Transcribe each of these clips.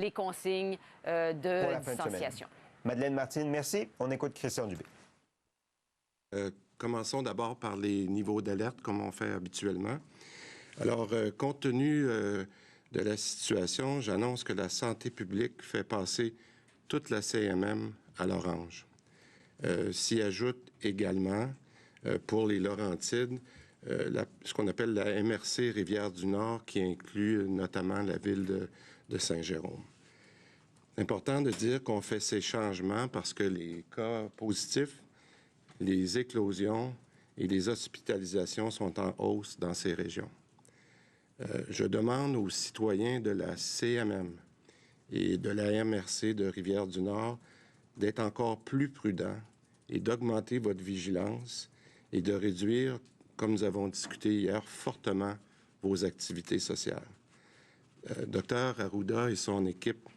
les consignes de distanciation. Madeleine Martine, merci. On écoute Christian Dubé. Commençons d'abord par les niveaux d'alerte, comme on fait habituellement. Alors, compte tenu de la situation, j'annonce que la santé publique fait passer toute la CMM à l'orange. S'y ajoute également, pour les Laurentides, ce qu'on appelle la MRC Rivière-du-Nord, qui inclut notamment la ville de Saint-Jérôme. C'est important de dire qu'on fait ces changements parce que les cas positifs, les éclosions et les hospitalisations sont en hausse dans ces régions. Je demande aux citoyens de la CMM et de la MRC de Rivière-du-Nord d'être encore plus prudents et d'augmenter votre vigilance et de réduire, comme nous avons discuté hier, fortement vos activités sociales. Dr Arruda et son équipe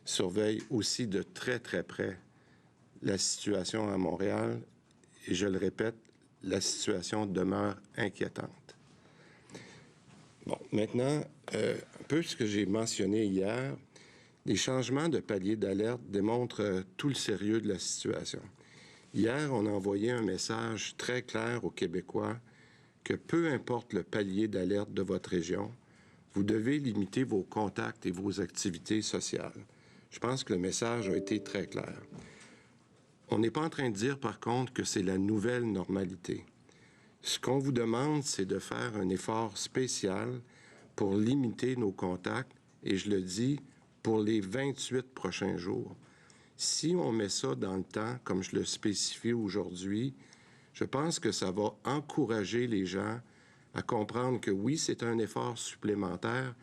surveillent aussi de très, très près la situation à Montréal et, je le répète, la situation demeure inquiétante. Bon, maintenant, un peu ce que j'ai mentionné hier, les changements de palier d'alerte démontrent tout le sérieux de la situation. Hier, on a envoyé un message très clair aux Québécois que peu importe le palier d'alerte de votre région, vous devez limiter vos contacts et vos activités sociales. Je pense que le message a été très clair. On n'est pas en train de dire, par contre, que c'est la nouvelle normalité. Ce qu'on vous demande, c'est de faire un effort spécial pour limiter nos contacts, et je le dis, pour les 28 prochains jours. Si on met ça dans le temps, comme je le spécifie aujourd'hui, je pense que ça va encourager les gens à comprendre que oui, c'est un effort supplémentaire,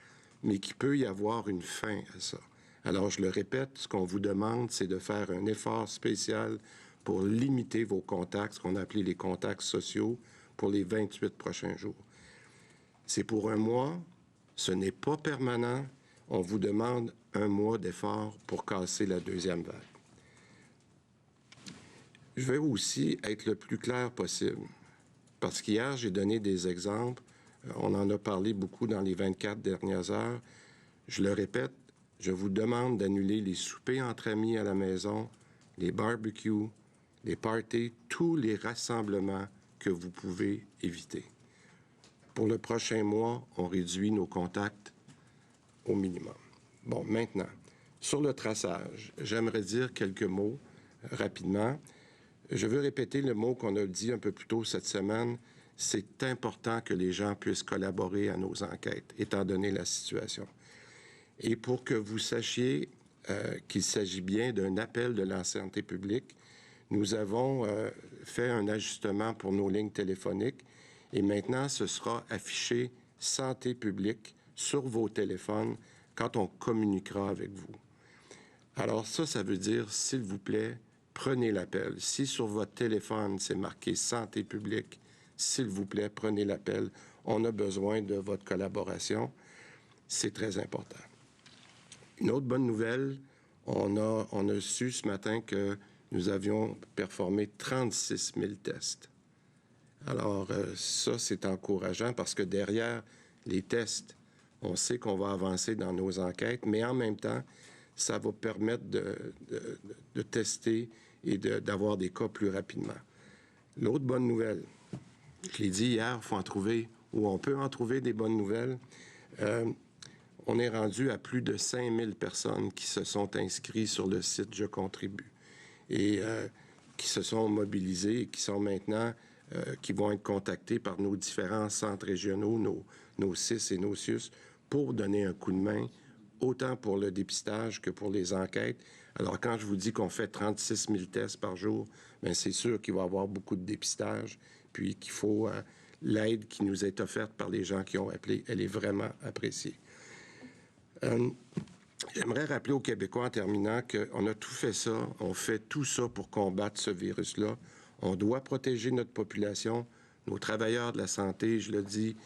mais qu'il peut y avoir une fin à ça. Alors, je le répète, ce qu'on vous demande, c'est de faire un effort spécial pour limiter vos contacts, ce qu'on a appelé les contacts sociaux, pour les 28 prochains jours. C'est pour un mois, ce n'est pas permanent. On vous demande un mois d'effort pour casser la deuxième vague. Je vais aussi être le plus clair possible, parce qu'hier, j'ai donné des exemples. On en a parlé beaucoup dans les 24 dernières heures. Je le répète, je vous demande d'annuler les soupers entre amis à la maison, les barbecues, les parties, tous les rassemblements que vous pouvez éviter. Pour le prochain mois, on réduit nos contacts au minimum. Bon, maintenant, sur le traçage, j'aimerais dire quelques mots rapidement. Je veux répéter le mot qu'on a dit un peu plus tôt cette semaine. C'est important que les gens puissent collaborer à nos enquêtes, étant donné la situation. Et pour que vous sachiez qu'il s'agit bien d'un appel de la santé publique, nous avons fait un ajustement pour nos lignes téléphoniques et maintenant, ce sera affiché santé publique sur vos téléphones quand on communiquera avec vous. Alors ça veut dire, s'il vous plaît, prenez l'appel. Si sur votre téléphone, c'est marqué santé publique, s'il vous plaît, prenez l'appel. On a besoin de votre collaboration. C'est très important. Une autre bonne nouvelle, on a su ce matin que nous avions performé 36 000 tests. Alors, ça, c'est encourageant parce que derrière les tests, on sait qu'on va avancer dans nos enquêtes, mais en même temps, ça va permettre de tester et d'avoir des cas plus rapidement. L'autre bonne nouvelle, je l'ai dit hier, il faut en trouver, ou on peut en trouver des bonnes nouvelles. On est rendu à plus de 5000 personnes qui se sont inscrites sur le site Je contribue et qui se sont mobilisées et qui sont maintenant, qui vont être contactés par nos différents centres régionaux, nos CIS et nos CIUS, pour donner un coup de main, autant pour le dépistage que pour les enquêtes. Alors, quand je vous dis qu'on fait 36 000 tests par jour, bien, c'est sûr qu'il va y avoir beaucoup de dépistage, puis qu'il faut l'aide qui nous est offerte par les gens qui ont appelé, elle est vraiment appréciée. J'aimerais rappeler aux Québécois en terminant qu'on a tout fait ça, on fait tout ça pour combattre ce virus-là. On doit protéger notre population, nos travailleurs de la santé, je le dis,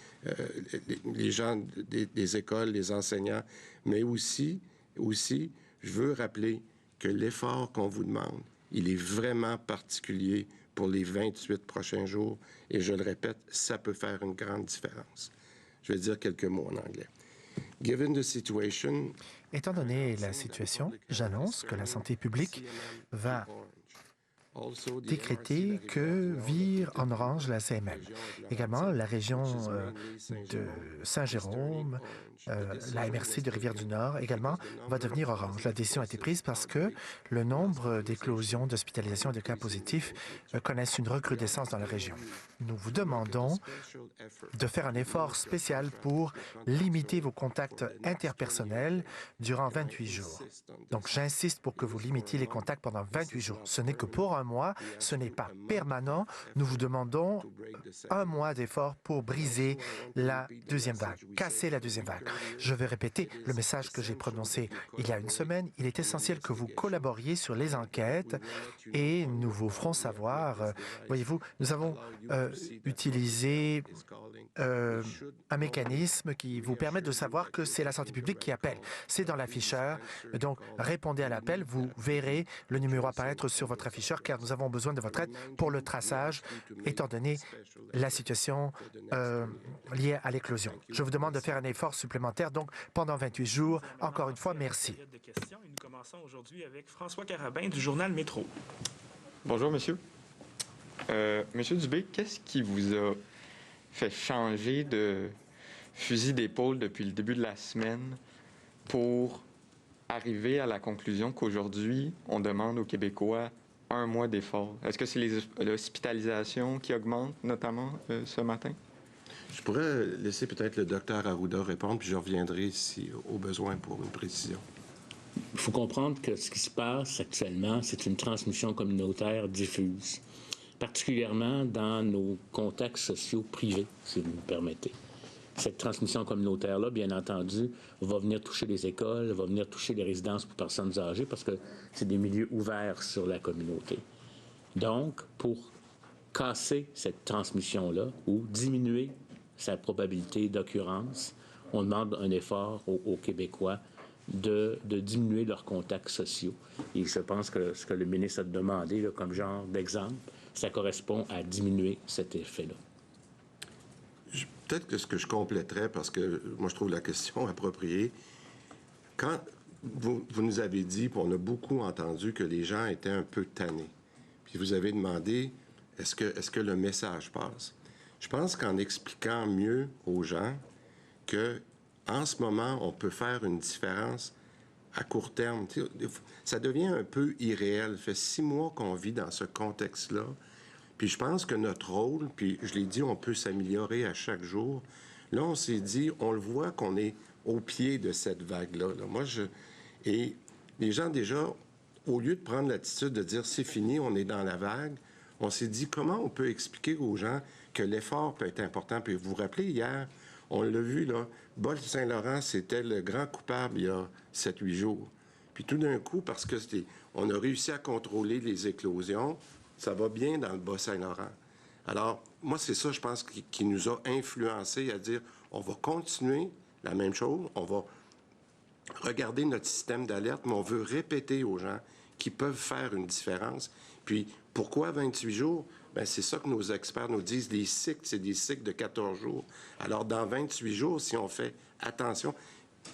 les gens des écoles, les enseignants, mais aussi, je veux rappeler que l'effort qu'on vous demande, il est vraiment particulier pour les 28 prochains jours, et je le répète, ça peut faire une grande différence. Je vais dire quelques mots en anglais. Given the situation... Étant donné la situation, j'annonce que la santé publique va décréter que vire en orange la CMM. Également, la région de Saint-Jérôme, la MRC de Rivière-du-Nord également va devenir orange. La décision a été prise parce que le nombre d'éclosions, d'hospitalisations et de cas positifs connaissent une recrudescence dans la région. Nous vous demandons de faire un effort spécial pour limiter vos contacts interpersonnels durant 28 jours. Donc, j'insiste pour que vous limitiez les contacts pendant 28 jours. Ce n'est que pour un mois, ce n'est pas permanent. Nous vous demandons un mois d'effort pour briser la deuxième vague, casser la deuxième vague. Je vais répéter le message que j'ai prononcé il y a une semaine. Il est essentiel que vous collaboriez sur les enquêtes et nous vous ferons savoir. Voyez-vous, nous avons utilisé un mécanisme qui vous permet de savoir que c'est la santé publique qui appelle. C'est dans l'afficheur. Donc, répondez à l'appel. Vous verrez le numéro apparaître sur votre afficheur car nous avons besoin de votre aide pour le traçage, étant donné la situation liée à l'éclosion. Je vous demande de faire un effort supplémentaire, donc, pendant 28 jours. Encore une fois, merci. Nous commençons aujourd'hui avec François Carabin du journal Métro. Bonjour, monsieur. Monsieur Dubé, qu'est-ce qui vous a fait changer de fusil d'épaule depuis le début de la semaine pour arriver à la conclusion qu'aujourd'hui, on demande aux Québécois un mois d'effort? Est-ce que c'est les hospitalisations qui augmentent, notamment ce matin? Je pourrais laisser peut-être le docteur Arruda répondre, puis je reviendrai si au besoin pour une précision. Il faut comprendre que ce qui se passe actuellement, c'est une transmission communautaire diffuse, particulièrement dans nos contacts sociaux privés, si vous me permettez. Cette transmission communautaire-là, bien entendu, va venir toucher les écoles, va venir toucher les résidences pour personnes âgées, parce que c'est des milieux ouverts sur la communauté. Donc, pour casser cette transmission-là ou diminuer sa probabilité d'occurrence, on demande un effort aux Québécois de diminuer leurs contacts sociaux. Et je pense que ce que le ministre a demandé là, comme genre d'exemple, ça correspond à diminuer cet effet-là. Peut-être que ce que je compléterais, parce que moi, je trouve la question appropriée, quand vous nous avez dit, puis on a beaucoup entendu que les gens étaient un peu tannés, puis vous avez demandé, est-ce que le message passe? Je pense qu'en expliquant mieux aux gens que en ce moment, on peut faire une différence à court terme. Ça devient un peu irréel. Ça fait 6 mois qu'on vit dans ce contexte-là. Puis je pense que notre rôle, puis je l'ai dit, on peut s'améliorer à chaque jour. Là, on s'est dit, on le voit qu'on est au pied de cette vague-là. Et les gens, déjà, au lieu de prendre l'attitude de dire c'est fini, on est dans la vague, on s'est dit comment on peut expliquer aux gens que l'effort peut être important. Puis vous vous rappelez, hier, on l'a vu, là, Bas-Saint-Laurent, c'était le grand coupable il y a 7-8 jours. Puis tout d'un coup, parce que on a réussi à contrôler les éclosions, ça va bien dans le Bas-Saint-Laurent. Alors, moi, c'est ça, je pense, qui nous a influencés à dire, on va continuer la même chose, on va regarder notre système d'alerte, mais on veut répéter aux gens qui peuvent faire une différence. Puis, pourquoi 28 jours? Bien, c'est ça que nos experts nous disent. Les cycles, c'est des cycles de 14 jours. Alors, dans 28 jours, si on fait attention,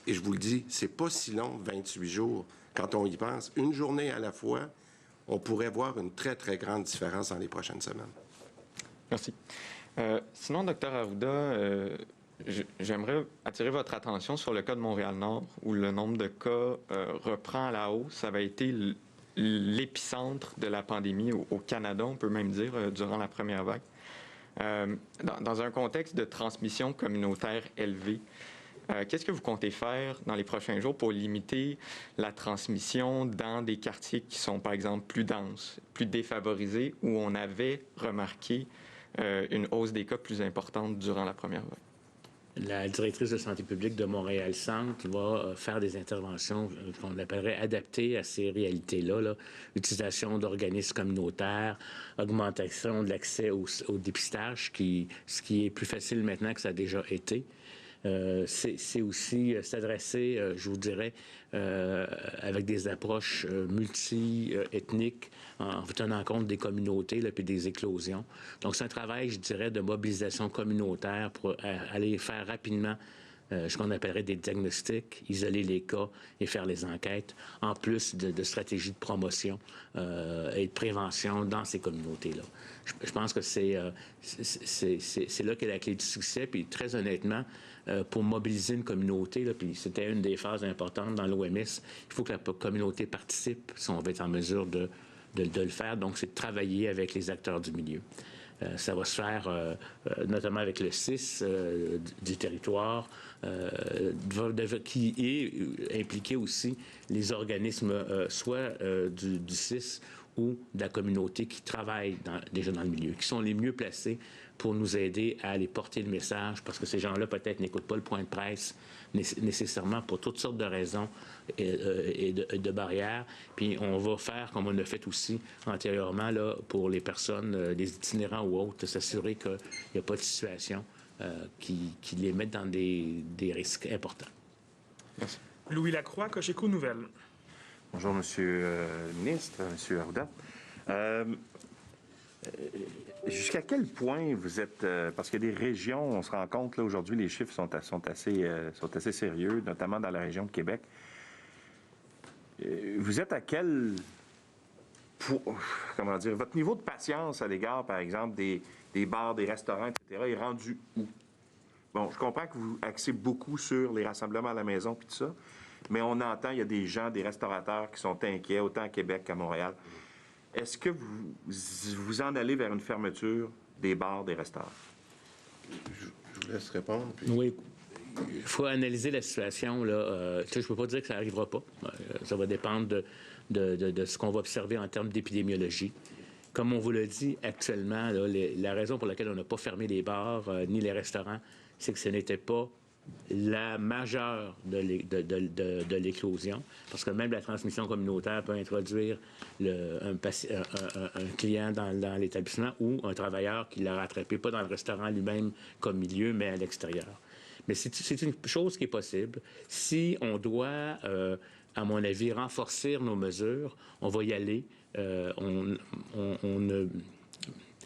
et je vous le dis, c'est pas si long, 28 jours, quand on y pense, une journée à la fois, on pourrait voir une très, très grande différence dans les prochaines semaines. Merci. Sinon, Dr Arruda, j'aimerais attirer votre attention sur le cas de Montréal-Nord, où le nombre de cas reprend à la hausse. Ça avait été l'épicentre de la pandémie au Canada, on peut même dire, durant la première vague. Dans un contexte de transmission communautaire élevée, qu'est-ce que vous comptez faire dans les prochains jours pour limiter la transmission dans des quartiers qui sont, par exemple, plus denses, plus défavorisés, où on avait remarqué une hausse des cas plus importante durant la première vague? La directrice de santé publique de Montréal-Centre va faire des interventions qu'on appellerait adaptées à ces réalités-là. Là. Utilisation d'organismes communautaires, augmentation de l'accès au dépistage, ce qui est plus facile maintenant que ça a déjà été. C'est aussi s'adresser, je vous dirais, avec des approches multi-ethniques, en tenant compte des communautés et des éclosions. Donc, c'est un travail, je dirais, de mobilisation communautaire pour aller faire rapidement ce qu'on appellerait des diagnostics, isoler les cas et faire les enquêtes, en plus de stratégies de promotion et de prévention dans ces communautés-là. Je pense que c'est là qu'est la clé du succès. Puis très honnêtement, pour mobiliser une communauté, là, puis c'était une des phases importantes dans l'OMS, il faut que la communauté participe si on va être en mesure de le faire. Donc, c'est de travailler avec les acteurs du milieu. Ça va se faire notamment avec le CIS du territoire, qui est impliqué aussi les organismes soit du CIS ou de la communauté qui travaillent déjà dans le milieu, qui sont les mieux placés pour nous aider à aller porter le message, parce que ces gens-là peut-être n'écoutent pas le point de presse nécessairement pour toutes sortes de raisons et de barrières. Puis on va faire, comme on a fait aussi antérieurement, là, pour les personnes, les itinérants ou autres, de s'assurer qu'il n'y a pas de situation qui les mette dans des risques importants. Merci. Louis Lacroix, Cogeco Nouvelles. Bonjour, Monsieur le ministre, Monsieur Arruda. Jusqu'à quel point vous êtes... parce qu'il y a des régions, on se rend compte, là, aujourd'hui, les chiffres sont assez sérieux, notamment dans la région de Québec. Vous êtes à quel... comment dire? Votre niveau de patience à l'égard, par exemple, des bars, des restaurants, etc., est rendu où? Bon, je comprends que vous axez beaucoup sur les rassemblements à la maison et tout ça, mais on entend, il y a des gens, des restaurateurs qui sont inquiets, autant à Québec qu'à Montréal. Est-ce que vous en allez vers une fermeture des bars, des restaurants? Je vous laisse répondre. Puis... Oui. Il faut analyser la situation. Là. Je ne peux pas dire que ça n'arrivera pas. Ça va dépendre de ce qu'on va observer en termes d'épidémiologie. Comme on vous l'a dit, actuellement, là, la raison pour laquelle on n'a pas fermé les bars ni les restaurants, c'est que ce n'était pas la majeure de l'éclosion, parce que même la transmission communautaire peut introduire un client dans l'établissement ou un travailleur qui l'a rattrapé, pas dans le restaurant lui-même comme milieu, mais à l'extérieur. Mais c'est une chose qui est possible. Si on doit, à mon avis, renforcer nos mesures, on va y aller.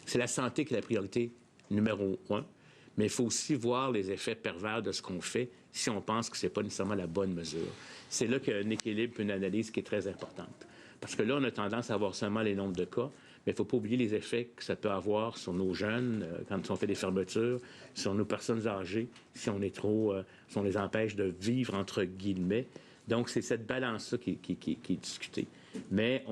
C'est la santé qui est la priorité numéro 1. Mais il faut aussi voir les effets pervers de ce qu'on fait si on pense que ce n'est pas nécessairement la bonne mesure. C'est là qu'il y a un équilibre et une analyse qui est très importante. Parce que là, on a tendance à avoir seulement les nombres de cas, mais il ne faut pas oublier les effets que ça peut avoir sur nos jeunes quand on fait des fermetures, sur nos personnes âgées, si on les empêche de vivre, entre guillemets. Donc, c'est cette balance-là qui est discutée. Mais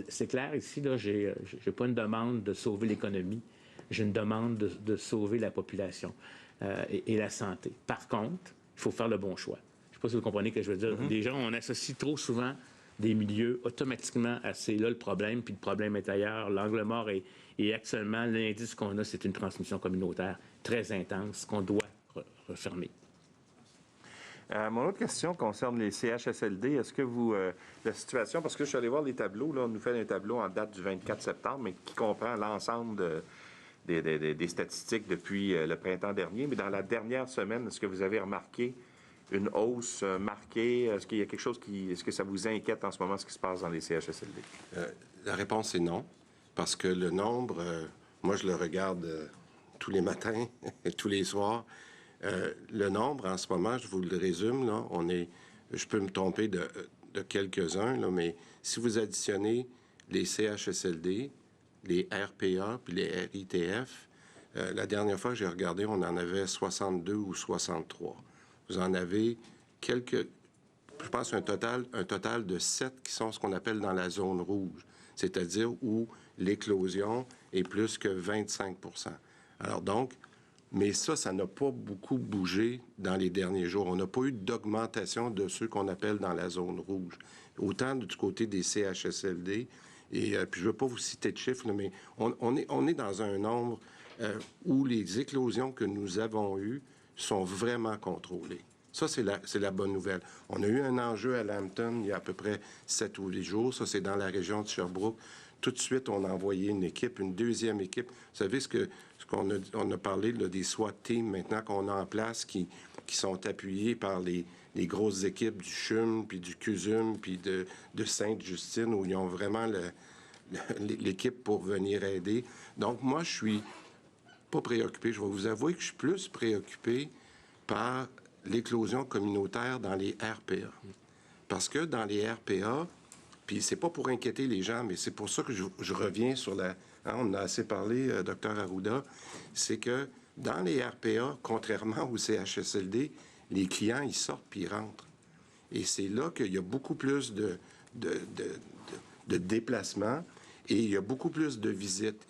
c'est clair ici, là, j'ai pas une demande de sauver l'économie. J'ai une demande de sauver la population et la santé. Par contre, il faut faire le bon choix. Je ne sais pas si vous comprenez ce que je veux dire. Les gens, on associe trop souvent des milieux automatiquement à c'est là le problème, puis le problème est ailleurs. L'angle mort est actuellement, l'indice qu'on a, c'est une transmission communautaire très intense qu'on doit refermer. Mon autre question concerne les CHSLD. Est-ce que la situation, parce que je suis allé voir les tableaux, là, on nous fait un tableau en date du 24 septembre, mais qui comprend l'ensemble des statistiques depuis le printemps dernier. Mais dans la dernière semaine, est-ce que vous avez remarqué une hausse marquée? Est-ce qu'il y a quelque chose est-ce que ça vous inquiète en ce moment, ce qui se passe dans les CHSLD? La réponse est non, parce que le nombre, moi je le regarde tous les matins, tous les soirs. Le nombre, en ce moment, je vous le résume, là, je peux me tromper de quelques-uns, là, mais si vous additionnez les CHSLD, les RPA puis les RITF, la dernière fois que j'ai regardé, on en avait 62 ou 63. Vous en avez quelques, je pense un total de 7 qui sont ce qu'on appelle dans la zone rouge, c'est-à-dire où l'éclosion est plus que 25 %. Alors donc, mais ça n'a pas beaucoup bougé dans les derniers jours. On n'a pas eu d'augmentation de ceux qu'on appelle dans la zone rouge. Autant du côté des CHSLD, et puis je ne veux pas vous citer de chiffres, là, mais on est dans un nombre où les éclosions que nous avons eues sont vraiment contrôlées. Ça, c'est la bonne nouvelle. On a eu un enjeu à Lambton il y a à peu près 7 ou 8 jours. Ça, c'est dans la région de Sherbrooke. Tout de suite, on a envoyé une deuxième équipe. Vous savez ce qu'on a parlé là, des SWAT teams maintenant qu'on a en place qui sont appuyés par les grosses équipes du CHUM, puis du CUSUM, puis de Sainte-Justine, où ils ont vraiment l'équipe pour venir aider. Donc, moi, je suis pas préoccupé. Je vais vous avouer que je suis plus préoccupé par l'éclosion communautaire dans les RPA. Parce que dans les RPA, puis c'est pas pour inquiéter les gens, mais c'est pour ça que je reviens sur la... Hein, on en a assez parlé, Dr Arruda, c'est que dans les RPA, contrairement au CHSLD, les clients, ils sortent puis ils rentrent. Et c'est là qu'il y a beaucoup plus de déplacements et il y a beaucoup plus de visites.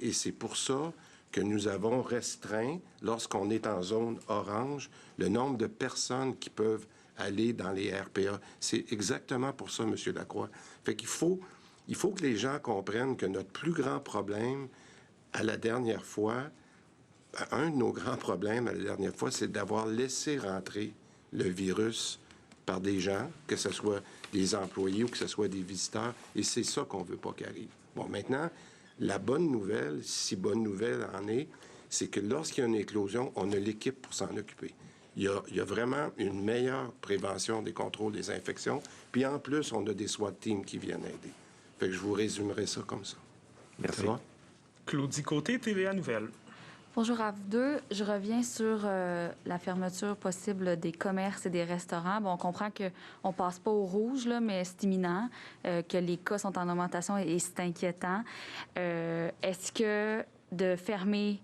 Et c'est pour ça que nous avons restreint, lorsqu'on est en zone orange, le nombre de personnes qui peuvent aller dans les RPA. C'est exactement pour ça, M. Lacroix. Fait qu'il faut que les gens comprennent que notre plus grand problème, à la dernière fois, un de nos grands problèmes à la dernière fois, c'est d'avoir laissé rentrer le virus par des gens, que ce soit des employés ou que ce soit des visiteurs, et c'est ça qu'on ne veut pas qu'il arrive. Bon, maintenant, la bonne nouvelle, si bonne nouvelle en est, c'est que lorsqu'il y a une éclosion, on a l'équipe pour s'en occuper. Il y a vraiment une meilleure prévention des contrôles des infections, puis en plus, on a des SWAT teams qui viennent aider. Fait que je vous résumerai ça comme ça. Merci. Claudie Côté, TVA Nouvelles. Bonjour à vous deux. Je reviens sur la fermeture possible des commerces et des restaurants. Bon, on comprend qu'on ne passe pas au rouge, là, mais c'est imminent, que les cas sont en augmentation et c'est inquiétant. Est-ce que de fermer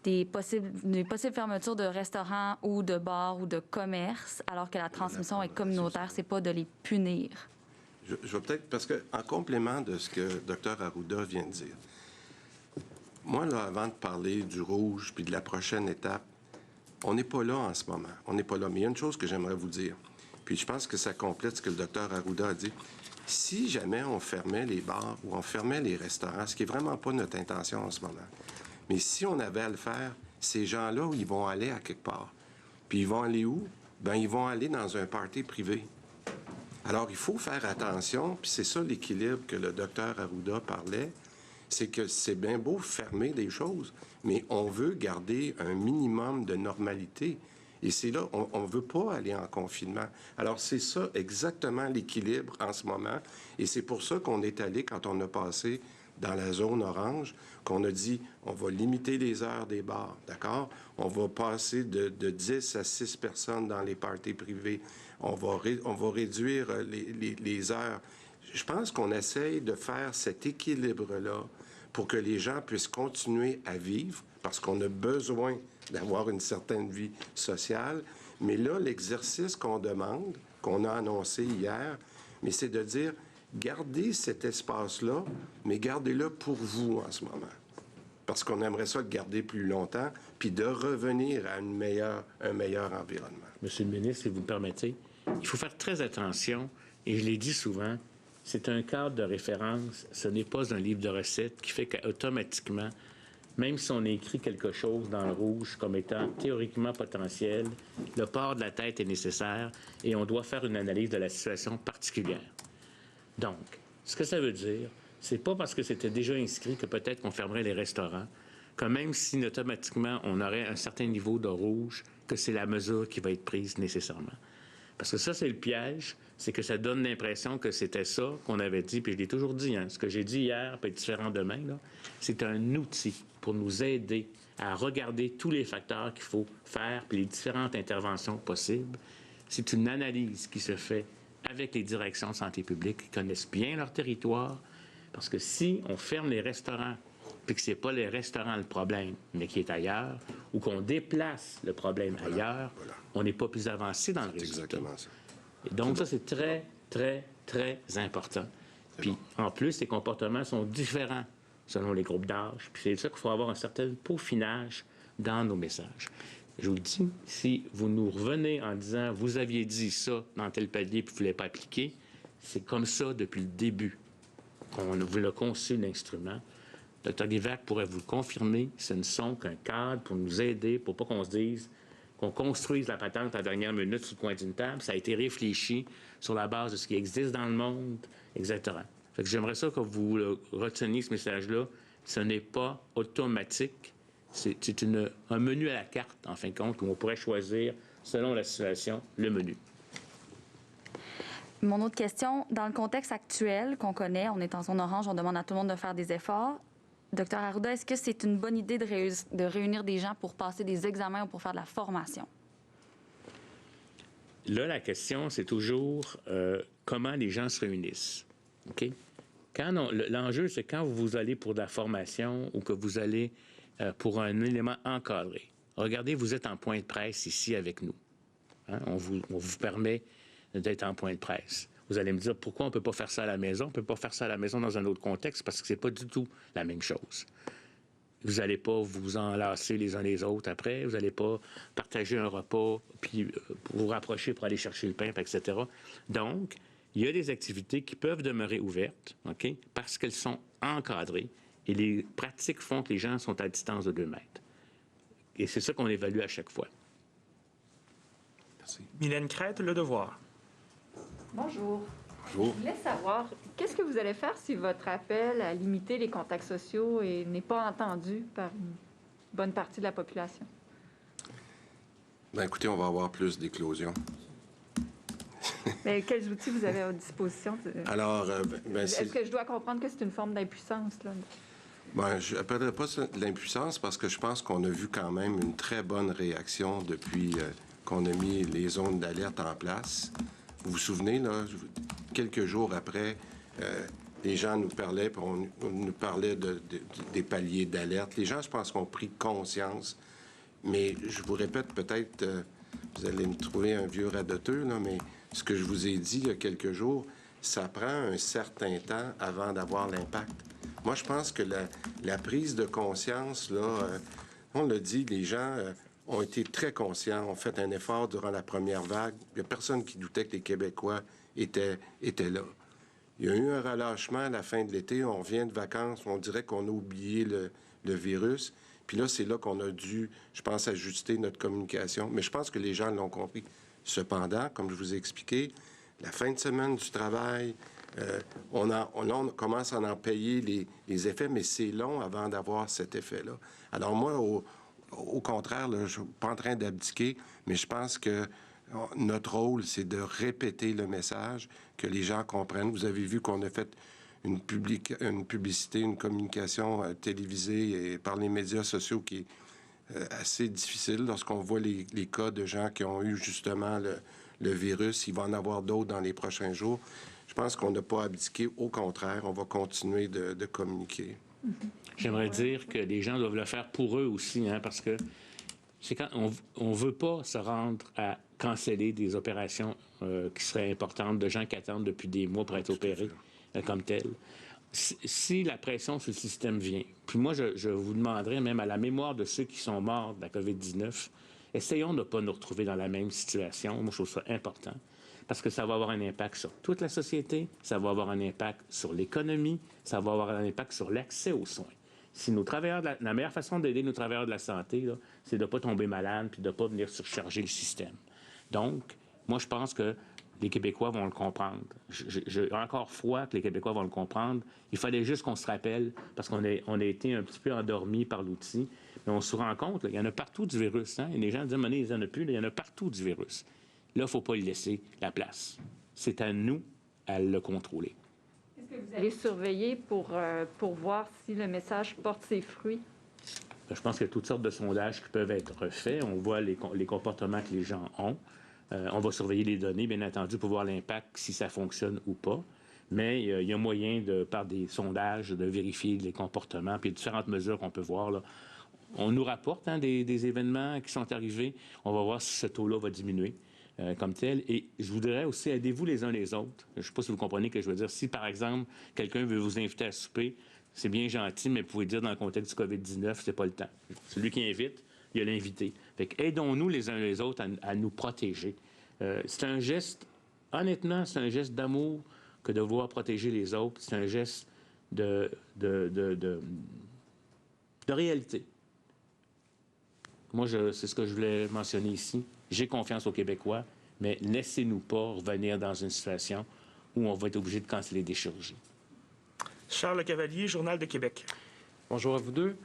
des possibles fermetures de restaurants ou de bars ou de commerces, alors que la transmission est communautaire, c'est pas de les punir? Je vais peut-être, parce qu'en complément de ce que Dr Arruda vient de dire, moi, là, avant de parler du rouge puis de la prochaine étape, on n'est pas là en ce moment. On n'est pas là. Mais il y a une chose que j'aimerais vous dire, puis je pense que ça complète ce que le Dr Arruda a dit. Si jamais on fermait les bars ou on fermait les restaurants, ce qui n'est vraiment pas notre intention en ce moment, mais si on avait à le faire, ces gens-là, ils vont aller à quelque part. Puis ils vont aller où? Bien, ils vont aller dans un party privé. Alors, il faut faire attention, puis c'est ça l'équilibre que le docteur Arruda parlait, c'est que c'est bien beau fermer des choses, mais on veut garder un minimum de normalité. Et c'est là, on ne veut pas aller en confinement. Alors, c'est ça exactement l'équilibre en ce moment. Et c'est pour ça qu'on est allé, quand on a passé dans la zone orange, qu'on a dit, on va limiter les heures des bars, d'accord? On va passer de 10 à 6 personnes dans les parties privées. On va réduire les heures. Je pense qu'on essaye de faire cet équilibre-là pour que les gens puissent continuer à vivre, parce qu'on a besoin d'avoir une certaine vie sociale. Mais là, l'exercice qu'on demande, qu'on a annoncé hier, mais c'est de dire, gardez cet espace-là, mais gardez-le pour vous en ce moment. Parce qu'on aimerait ça le garder plus longtemps, puis de revenir à un meilleur environnement. Monsieur le ministre, si vous me permettez, il faut faire très attention, et je l'ai dit souvent, c'est un cadre de référence, ce n'est pas un livre de recettes qui fait qu'automatiquement, même si on a écrit quelque chose dans le rouge comme étant théoriquement potentiel, le port de la tête est nécessaire et on doit faire une analyse de la situation particulière. Donc, ce que ça veut dire, c'est pas parce que c'était déjà inscrit que peut-être qu'on fermerait les restaurants, que même si automatiquement on aurait un certain niveau de rouge, que c'est la mesure qui va être prise nécessairement. Parce que ça, c'est le piège, c'est que ça donne l'impression que c'était ça qu'on avait dit, puis je l'ai toujours dit, hein, ce que j'ai dit hier peut être différent demain, là, c'est un outil pour nous aider à regarder tous les facteurs qu'il faut faire, puis les différentes interventions possibles. C'est une analyse qui se fait avec les directions de santé publique qui connaissent bien leur territoire, parce que si on ferme les restaurants, puis que ce n'est pas les restaurants le problème, mais qui est ailleurs, ou qu'on déplace le problème ailleurs, on n'est pas plus avancé dans le résultat. Exactement ça. Et donc ça, c'est très, très, très important. Puis en plus, les comportements sont différents selon les groupes d'âge. Puis c'est ça qu'il faut avoir un certain peaufinage dans nos messages. Je vous le dis, si vous nous revenez en disant « vous aviez dit ça dans tel palier puis vous ne l'avez pas appliqué », c'est comme ça depuis le début qu'on vous a conçu l'instrument. Dr. Guévesque pourrait vous le confirmer, ce ne sont qu'un cadre pour nous aider, pour pas qu'on se dise qu'on construise la patente à la dernière minute sur le coin d'une table. Ça a été réfléchi sur la base de ce qui existe dans le monde, etc. Fait que j'aimerais ça que vous reteniez ce message-là. Ce n'est pas automatique. C'est un menu à la carte, en fin de compte, où on pourrait choisir, selon la situation, le menu. Mon autre question, dans le contexte actuel qu'on connaît, on est en zone orange, on demande à tout le monde de faire des efforts. Dr. Arruda, est-ce que c'est une bonne idée de réunir des gens pour passer des examens ou pour faire de la formation? là, la question, c'est toujours comment les gens se réunissent. OK? L'enjeu, c'est quand vous allez pour de la formation ou que vous allez pour un élément encadré. Regardez, vous êtes en point de presse ici avec nous. Hein? On vous permet d'être en point de presse. Vous allez me dire, pourquoi on ne peut pas faire ça à la maison? On ne peut pas faire ça à la maison dans un autre contexte parce que ce n'est pas du tout la même chose. Vous n'allez pas vous enlacer les uns les autres après. Vous n'allez pas partager un repas, puis vous rapprocher pour aller chercher le pain, etc. Donc, il y a des activités qui peuvent demeurer ouvertes, OK, parce qu'elles sont encadrées et les pratiques font que les gens sont à distance de 2 mètres. Et c'est ça qu'on évalue à chaque fois. Merci. Mylène Crête, Le Devoir. Bonjour. Bonjour. Je voulais savoir, qu'est-ce que vous allez faire si votre appel à limiter les contacts sociaux n'est pas entendu par une bonne partie de la population? Bien, écoutez, on va avoir plus d'éclosions. Mais quels outils vous avez à votre disposition? Alors, est-ce que je dois comprendre que c'est une forme d'impuissance, là? Bien, je n'appellerais pas ça de l'impuissance parce que je pense qu'on a vu quand même une très bonne réaction depuis qu'on a mis les zones d'alerte en place. Vous vous souvenez, là, quelques jours après, les gens nous parlaient, on nous parlait des paliers d'alerte. Les gens, je pense, ont pris conscience. Mais je vous répète, peut-être, vous allez me trouver un vieux radoteux, là, mais ce que je vous ai dit il y a quelques jours, ça prend un certain temps avant d'avoir l'impact. Moi, je pense que la prise de conscience, là, on l'a dit, les gens ont été très conscients, ont fait un effort durant la première vague. Il n'y a personne qui doutait que les Québécois étaient là. Il y a eu un relâchement à la fin de l'été. On revient de vacances, on dirait qu'on a oublié le virus. Puis là, c'est là qu'on a dû, je pense, ajuster notre communication. Mais je pense que les gens l'ont compris. Cependant, comme je vous ai expliqué, la fin de semaine du travail, on commence à en payer les effets, mais c'est long avant d'avoir cet effet-là. Alors moi, au contraire, là, je ne suis pas en train d'abdiquer, mais je pense que notre rôle, c'est de répéter le message, que les gens comprennent. Vous avez vu qu'on a fait une publicité, une communication télévisée et par les médias sociaux qui est assez difficile lorsqu'on voit les cas de gens qui ont eu justement le virus. Il va en avoir d'autres dans les prochains jours. Je pense qu'on n'a pas abdiqué. Au contraire, on va continuer de communiquer. J'aimerais dire que les gens doivent le faire pour eux aussi, hein, parce que c'est quand on veut pas se rendre à canceller des opérations qui seraient importantes, de gens qui attendent depuis des mois pour être opérés comme tels. Si la pression sur le système vient, puis moi, je vous demanderais même à la mémoire de ceux qui sont morts de la COVID-19, essayons de ne pas nous retrouver dans la même situation. Moi, je trouve ça important, parce que ça va avoir un impact sur toute la société, ça va avoir un impact sur l'économie, ça va avoir un impact sur l'accès aux soins. Si nos travailleurs, la meilleure façon d'aider nos travailleurs de la santé, là, c'est de ne pas tomber malade puis de ne pas venir surcharger le système. Donc, moi, je pense que les Québécois vont le comprendre. J'ai encore foi que les Québécois vont le comprendre. Il fallait juste qu'on se rappelle, parce qu'on a été un petit peu endormis par l'outil, mais on se rend compte, là, il y en a partout du virus. Hein? Et les gens disent, il n'y en a plus, là, il y en a partout du virus. Là, il ne faut pas lui laisser la place. C'est à nous à le contrôler. Est-ce que vous allez surveiller pour voir si le message porte ses fruits? Je pense qu'il y a toutes sortes de sondages qui peuvent être faits. On voit les comportements que les gens ont. On va surveiller les données, bien entendu, pour voir l'impact, si ça fonctionne ou pas. Mais il y a moyen, par des sondages, de vérifier les comportements, puis différentes mesures qu'on peut voir, là. On nous rapporte des événements qui sont arrivés. On va voir si ce taux-là va diminuer comme tel. Et je voudrais aussi, aidez-vous les uns les autres. Je ne sais pas si vous comprenez ce que je veux dire. Si, par exemple, quelqu'un veut vous inviter à souper, c'est bien gentil, mais vous pouvez dire dans le contexte du COVID-19, c'est pas le temps. Celui qui invite, il a l'invité. Fait que aidons-nous les uns les autres à nous protéger. C'est un geste, honnêtement, c'est un geste d'amour que de vouloir protéger les autres. C'est un geste de réalité. Moi, c'est ce que je voulais mentionner ici. J'ai confiance aux Québécois, mais laissez-nous pas revenir dans une situation où on va être obligé de canceller des chirurgies. Charles Cavalier, Journal de Québec. Bonjour à vous deux.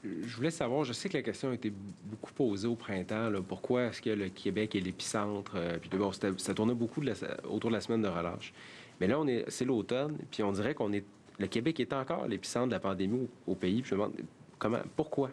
Je voulais savoir, je sais que la question a été beaucoup posée au printemps, là, pourquoi est-ce que le Québec est l'épicentre? Puis bon, ça tournait beaucoup autour de la semaine de relâche. Mais là, c'est l'automne, puis on dirait le Québec est encore l'épicentre de la pandémie au pays. Puis je me demande, pourquoi?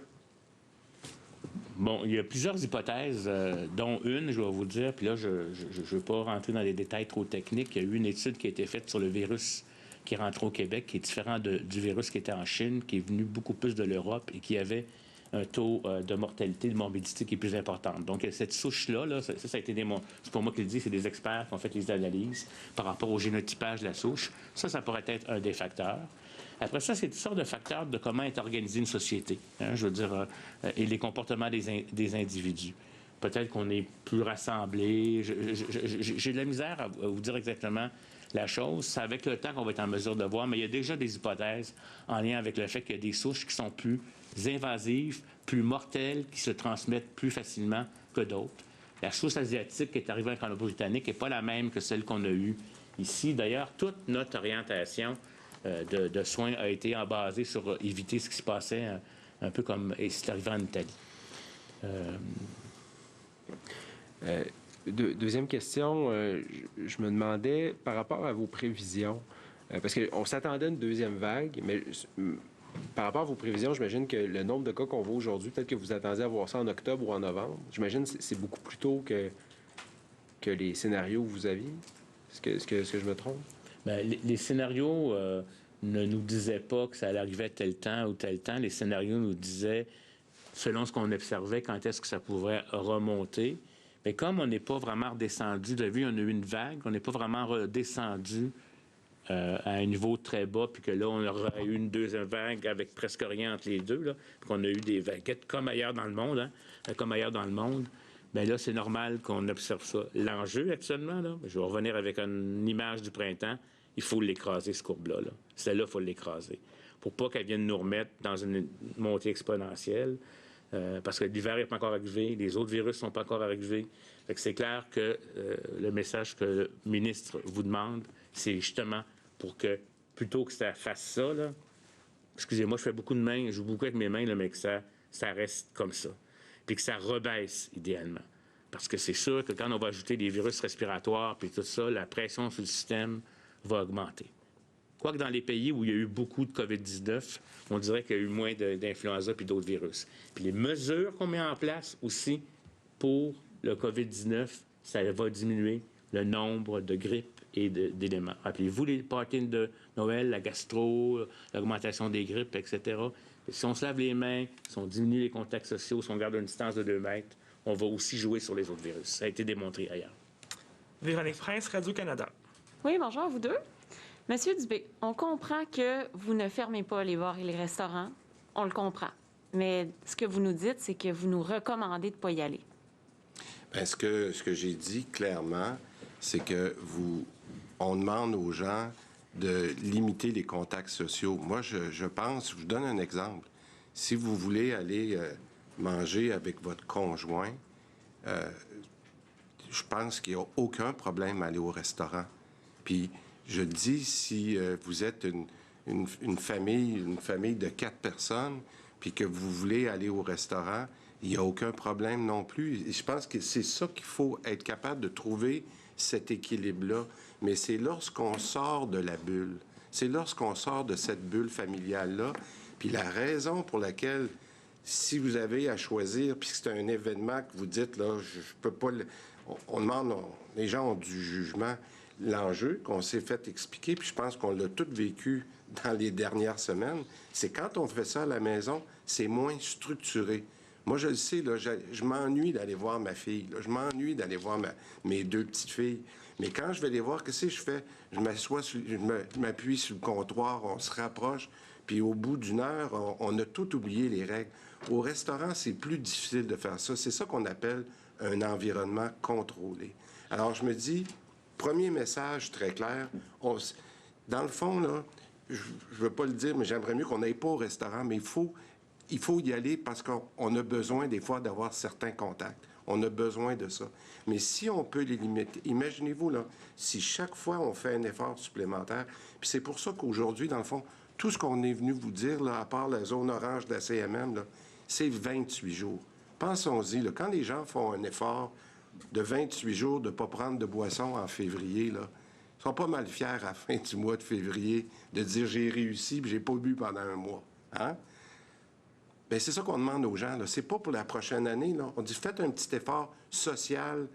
Bon, il y a plusieurs hypothèses, dont une, je vais vous dire, puis là, je ne veux pas rentrer dans les détails trop techniques. Il y a eu une étude qui a été faite sur le virus qui est rentré au Québec, qui est différent du virus qui était en Chine, qui est venu beaucoup plus de l'Europe et qui avait un taux de mortalité, de morbidité qui est plus important. Donc, cette souche-là, là, ça a été c'est pas moi qui le dis, c'est des experts qui ont fait les analyses par rapport au génotypage de la souche. Ça pourrait être un des facteurs. Après ça, c'est toutes sortes de facteurs de comment est organisée une société, hein, je veux dire, et les comportements des individus. Peut-être qu'on est plus rassemblés. J'ai de la misère à vous dire exactement la chose. C'est avec le temps qu'on va être en mesure de voir, mais il y a déjà des hypothèses en lien avec le fait qu'il y a des souches qui sont plus invasives, plus mortelles, qui se transmettent plus facilement que d'autres. La souche asiatique qui est arrivée en Colombie-Britannique n'est pas la même que celle qu'on a eue ici. D'ailleurs, toute notre orientation de soins a été basée sur éviter ce qui se passait un peu comme c'est arrivé en Italie. Deuxième question, je me demandais par rapport à vos prévisions, parce qu'on s'attendait à une deuxième vague, mais par rapport à vos prévisions, j'imagine que le nombre de cas qu'on voit aujourd'hui, peut-être que vous attendiez à voir ça en octobre ou en novembre. J'imagine que c'est beaucoup plus tôt que les scénarios que vous aviez. Est-ce que je me trompe? Bien, les scénarios ne nous disaient pas que ça allait arriver à tel temps ou tel temps. Les scénarios nous disaient, selon ce qu'on observait, quand est-ce que ça pourrait remonter. Mais comme on n'est pas vraiment redescendu, vous avez vu, on a eu une vague, on n'est pas vraiment redescendu à un niveau très bas, puis que là, on aurait eu une deuxième vague avec presque rien entre les deux, là, puis qu'on a eu des vaguettes comme ailleurs dans le monde, hein, comme ailleurs dans le monde. Bien là, c'est normal qu'on observe ça. L'enjeu, actuellement, là, je vais revenir avec une image du printemps, il faut l'écraser, ce courbe-là. Là. Celle-là, il faut l'écraser. Pour pas qu'elle vienne nous remettre dans une montée exponentielle, parce que l'hiver n'est pas encore arrivé, les autres virus ne sont pas encore arrivés. Fait que c'est clair que le message que le ministre vous demande, c'est justement pour que, plutôt que ça fasse ça, là, excusez-moi, je fais beaucoup de mains, je joue beaucoup avec mes mains, là, mais que ça reste comme ça. Puis que ça rebaisse, idéalement. Parce que c'est sûr que quand on va ajouter des virus respiratoires puis tout ça, la pression sur le système va augmenter. Quoique dans les pays où il y a eu beaucoup de COVID-19, on dirait qu'il y a eu moins d'influenza puis d'autres virus. Puis les mesures qu'on met en place aussi pour le COVID-19, ça va diminuer le nombre de grippes et d'éléments. Rappelez-vous les parties de Noël, la gastro, l'augmentation des grippes, etc. Et si on se lave les mains, si on diminue les contacts sociaux, si on garde une distance de 2 mètres, on va aussi jouer sur les autres virus. Ça a été démontré ailleurs. Véronique Prince, Radio-Canada. Oui, bonjour à vous deux. Monsieur Dubé, on comprend que vous ne fermez pas les bars et les restaurants. On le comprend. Mais ce que vous nous dites, c'est que vous nous recommandez de ne pas y aller. Bien, ce que j'ai dit clairement, c'est que on demande aux gens de limiter les contacts sociaux. Moi, je pense, je vous donne un exemple. Si vous voulez aller manger avec votre conjoint, je pense qu'il n'y a aucun problème à aller au restaurant. Puis, je dis, si vous êtes une famille de 4 personnes, puis que vous voulez aller au restaurant, il n'y a aucun problème non plus. Et je pense que c'est ça qu'il faut être capable de trouver, cet équilibre-là. Mais c'est lorsqu'on sort de la bulle, c'est lorsqu'on sort de cette bulle familiale-là. Puis la raison pour laquelle, si vous avez à choisir, puis c'est un événement que vous dites, là, je peux pas... On demande, les gens ont du jugement. L'enjeu qu'on s'est fait expliquer, puis je pense qu'on l'a tout vécu dans les dernières semaines, c'est quand on fait ça à la maison, c'est moins structuré. Moi, je le sais, là, je m'ennuie d'aller voir ma fille. Là, je m'ennuie d'aller voir mes 2 petites filles. Mais quand je vais les voir, qu'est-ce que je fais? Je m'appuie sur le comptoir, on se rapproche, puis au bout d'1 heure, on a tout oublié les règles. Au restaurant, c'est plus difficile de faire ça. C'est ça qu'on appelle un environnement contrôlé. Alors, je me dis, premier message très clair, dans le fond, là, je ne veux pas le dire, mais j'aimerais mieux qu'on n'aille pas au restaurant, mais il faut y aller parce qu'on a besoin des fois d'avoir certains contacts. On a besoin de ça. Mais si on peut les limiter, imaginez-vous, là, si chaque fois on fait un effort supplémentaire, puis c'est pour ça qu'aujourd'hui, dans le fond, tout ce qu'on est venu vous dire, là, à part la zone orange de la CMM, là, c'est 28 jours. Pensons-y, là, quand les gens font un effort de 28 jours de ne pas prendre de boisson en février, là, ils sont pas mal fiers à la fin du mois de février de dire « j'ai réussi puis j'ai pas bu pendant 1 mois ». Hein? Bien, c'est ça qu'on demande aux gens. Ce n'est pas pour la prochaine année. Là. On dit faites un petit effort social,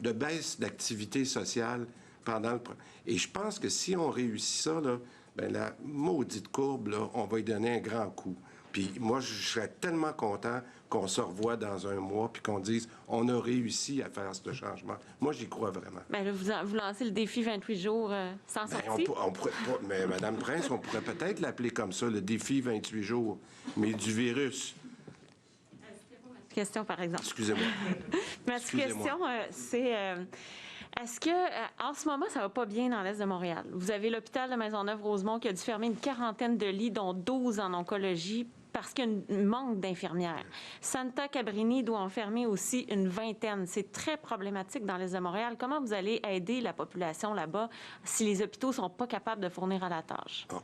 de baisse d'activité sociale pendant le... Et je pense que si on réussit ça, là, bien, la maudite courbe, là, on va y donner un grand coup. Puis moi, je serais tellement content qu'on se revoie dans un mois puis qu'on dise on a réussi à faire ce changement. Moi, j'y crois vraiment. Bien, là, vous lancez le défi 28 jours sans sortie. On pourrait pas, mais Mme Prince, on pourrait peut-être l'appeler comme ça, le défi 28 jours, mais du virus. Question, par exemple. Excusez-moi. Ma question, c'est... Est-ce que, en ce moment, ça va pas bien dans l'Est de Montréal? Vous avez l'hôpital de Maisonneuve-Rosemont qui a dû fermer une quarantaine de lits, dont 12 en oncologie, parce qu'il y a un manque d'infirmières. Santa Cabrini doit en fermer aussi une vingtaine. C'est très problématique dans l'Est de Montréal. Comment vous allez aider la population là-bas si les hôpitaux sont pas capables de fournir à la tâche? Bon.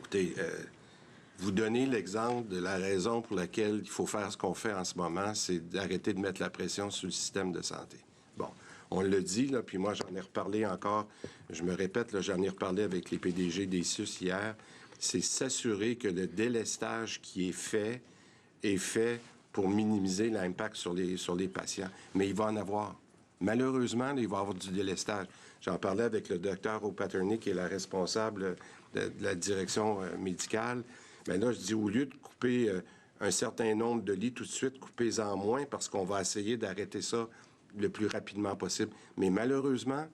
Écoutez, vous donnez l'exemple de la raison pour laquelle il faut faire ce qu'on fait en ce moment, c'est d'arrêter de mettre la pression sur le système de santé. Bon. On le dit, là, puis moi, j'en ai reparlé encore, je me répète, là, j'en ai reparlé avec les PDG des CIUS hier, c'est s'assurer que le délestage qui est fait pour minimiser l'impact sur les patients. Mais il va en avoir. Malheureusement, il va y avoir du délestage. J'en parlais avec le docteur O'Patterney, qui est la responsable de la direction médicale. Mais là, je dis, au lieu de couper un certain nombre de lits tout de suite, coupez-en moins, parce qu'on va essayer d'arrêter ça le plus rapidement possible. Mais malheureusement,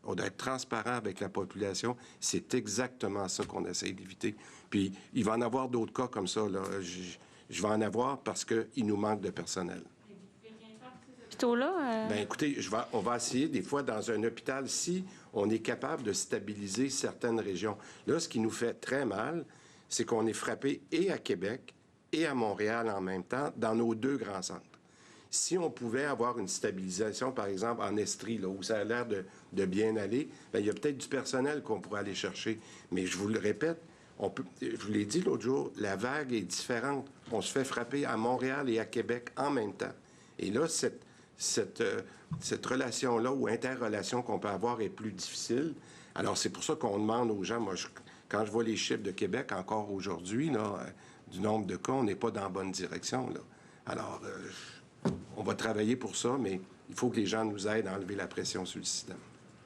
on doit être transparent avec la population. C'est exactement ça qu'on essaie d'éviter. Puis, il va en avoir d'autres cas comme ça. Là. Je vais en avoir parce qu'il nous manque de personnel. Là, Bien, écoutez, on va essayer des fois dans un hôpital, si on est capable de stabiliser certaines régions. Là, ce qui nous fait très mal, c'est qu'on est frappé et à Québec et à Montréal en même temps, dans nos deux grands centres. Si on pouvait avoir une stabilisation, par exemple, en Estrie, là, où ça a l'air de bien aller, bien, il y a peut-être du personnel qu'on pourrait aller chercher. Mais je vous le répète, je vous l'ai dit l'autre jour, la vague est différente. On se fait frapper à Montréal et à Québec en même temps. Et là, cette relation-là ou interrelation qu'on peut avoir est plus difficile. Alors, c'est pour ça qu'on demande aux gens, moi, quand je vois les chiffres de Québec encore aujourd'hui, là, du nombre de cas, on n'est pas dans la bonne direction. Là. Alors, on va travailler pour ça, mais il faut que les gens nous aident à enlever la pression sur le système.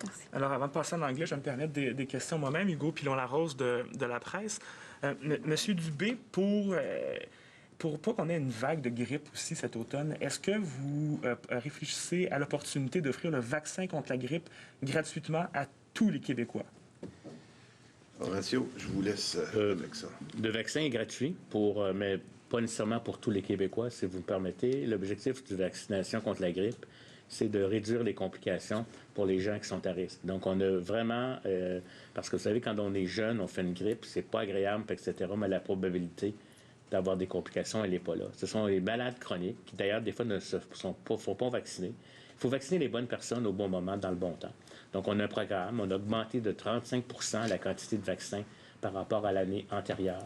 Merci. Alors, avant de passer en anglais, je vais me permettre des questions moi-même, Hugo Pilon-Larose de la presse. Monsieur Dubé, pour pas qu'on ait une vague de grippe aussi cet automne, est-ce que vous réfléchissez à l'opportunité d'offrir le vaccin contre la grippe gratuitement à tous les Québécois? Horacio, je vous laisse avec ça. Le vaccin est gratuit, mais pas nécessairement pour tous les Québécois, si vous me permettez. L'objectif de vaccination contre la grippe, c'est de réduire les complications pour les gens qui sont à risque. Donc, on a vraiment... parce que vous savez, quand on est jeune, on fait une grippe, c'est pas agréable, etc., mais la probabilité d'avoir des complications, elle n'est pas là. Ce sont les malades chroniques, qui d'ailleurs, des fois, ne sont pas vaccinés. Il faut vacciner les bonnes personnes au bon moment, dans le bon temps. Donc, on a un programme, on a augmenté de 35 % la quantité de vaccins par rapport à l'année antérieure.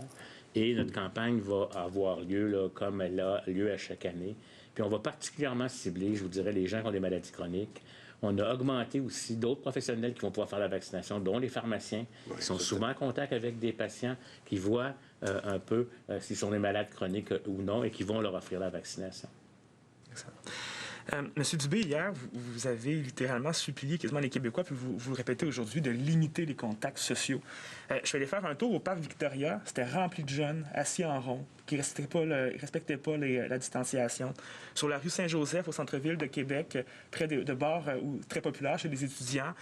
Et notre campagne va avoir lieu, là, comme elle a lieu à chaque année. Puis on va particulièrement cibler, je vous dirais, les gens qui ont des maladies chroniques. On a augmenté aussi d'autres professionnels qui vont pouvoir faire la vaccination, dont les pharmaciens, qui sont souvent en contact avec des patients, qui voient un peu s'ils sont des malades chroniques ou non, et qui vont leur offrir la vaccination. Excellent. Monsieur Dubé, hier, vous avez littéralement supplié quasiment les Québécois, puis vous le répétez aujourd'hui, de limiter les contacts sociaux. Je suis allé faire un tour au parc Victoria. C'était rempli de jeunes, assis en rond, qui ne respectaient pas la distanciation. Sur la rue Saint-Joseph, au centre-ville de Québec, près de bars très populaires chez les étudiants,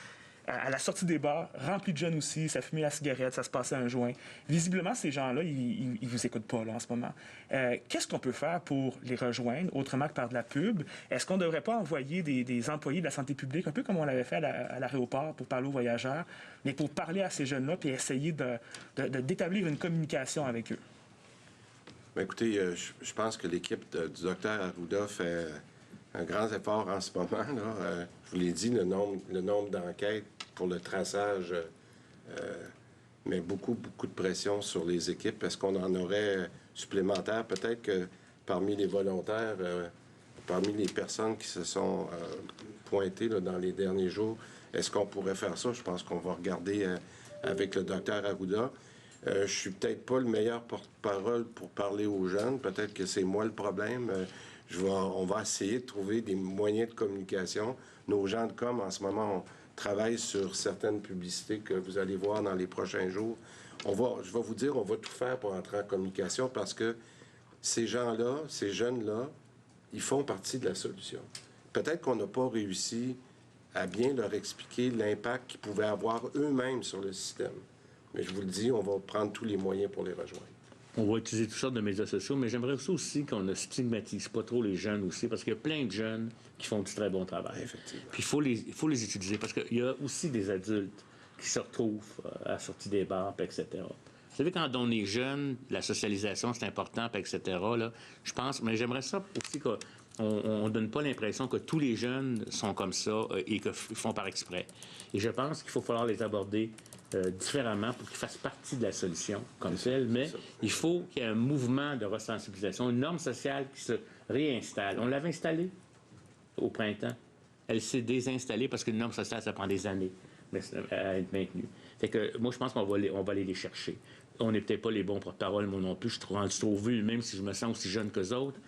à la sortie des bars, rempli de jeunes aussi, ça fumait la cigarette, ça se passait un joint. Visiblement, ces gens-là, ils vous écoutent pas là, en ce moment. Qu'est-ce qu'on peut faire pour les rejoindre, autrement que par de la pub? Est-ce qu'on ne devrait pas envoyer des employés de la santé publique, un peu comme on l'avait fait à l'aéroport pour parler aux voyageurs, mais pour parler à ces jeunes-là puis essayer d'établir une communication avec eux? Bien, écoutez, je pense que l'équipe du docteur Arruda fait un grand effort en ce moment. Là. Je vous l'ai dit, le nombre d'enquêtes pour le traçage met beaucoup de pression sur les équipes. Est-ce qu'on en aurait supplémentaire? Peut-être que parmi les volontaires, parmi les personnes qui se sont pointées là, dans les derniers jours, est-ce qu'on pourrait faire ça? Je pense qu'on va regarder avec le docteur Arruda. Je suis peut-être pas le meilleur porte-parole pour parler aux jeunes. Peut-être que c'est moi le problème. On va essayer de trouver des moyens de communication. Nos gens de com, en ce moment, on travaille sur certaines publicités que vous allez voir dans les prochains jours. Je vais vous dire, on va tout faire pour entrer en communication parce que ces gens-là, ces jeunes-là, ils font partie de la solution. Peut-être qu'on n'a pas réussi à bien leur expliquer l'impact qu'ils pouvaient avoir eux-mêmes sur le système. Mais je vous le dis, on va prendre tous les moyens pour les rejoindre. On va utiliser toutes sortes de médias sociaux, mais j'aimerais aussi qu'on ne stigmatise pas trop les jeunes aussi, parce qu'il y a plein de jeunes qui font du très bon travail. Effectivement. Puis il faut les utiliser, parce qu'il y a aussi des adultes qui se retrouvent à la sortie des bars, etc. Vous savez, quand on est jeune, la socialisation, c'est important, etc. Là, je pense, mais j'aimerais ça aussi qu'on ne donne pas l'impression que tous les jeunes sont comme ça et qu'ils font par exprès. Et je pense qu'il faut falloir les aborder différemment pour qu'ils fassent partie de la solution comme telle, mais il faut qu'il y ait un mouvement de resensibilisation, une norme sociale qui se réinstalle. On l'avait installée au printemps. Elle s'est désinstallée parce qu'une norme sociale, ça prend des années à être maintenue. Fait que moi, je pense qu'on va aller les chercher. On n'est peut-être pas les bons porte-parole, moi non plus. Je suis rendu trop vieux, même si je me sens aussi jeune qu'eux autres.